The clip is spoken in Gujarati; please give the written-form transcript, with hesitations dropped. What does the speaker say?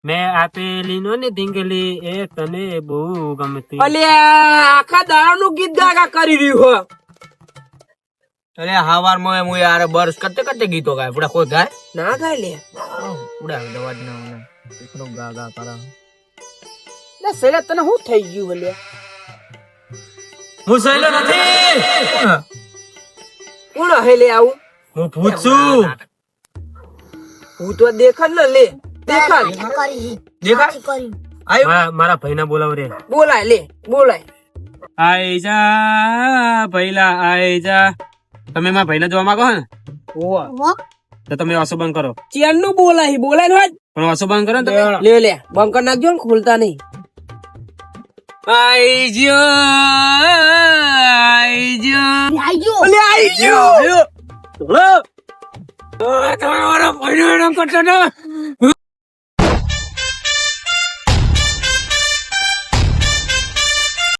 મેં આપેલી નો ને ઢીંગલી એ તને બહુ ગમતી. અલ્યા આખા દાડાનું ગીત ગાગા કરી રહ્યું હો. અરે હવાર માં હું યાર બરસ કરતે કરતે ગીતો ગાય પૂરા કોઈ ગાય ના ગાય લે પૂરા દવાજ ના એકલો ગા ગા કરા લે સેલે તને શું થઈ ગયું અલ્યા? હું સહેલો નથી કોણ હે લે આવું? હું ભૂત છું હું તો દેખાડ ને લે દેખાડ દેખા આયો મારા ભાઈ ના બોલાવ રે. બોલાય લે બોલાય. આઈ જા ભઈલા આઈ જા. તમે મારા ભાઈને જોવા માંગો ને તો તમે વાસો બંધ કરો. ચેન નું બોલાય બોલાય ને પણ વાસો બંધ કરો ને તમે. લે લે બંકર નાખજો ને ખોલતા નહીં. આઈ જો આઈ જો અલે આઈ ગયો. તમારા ભાઈનો એમ કરતો ને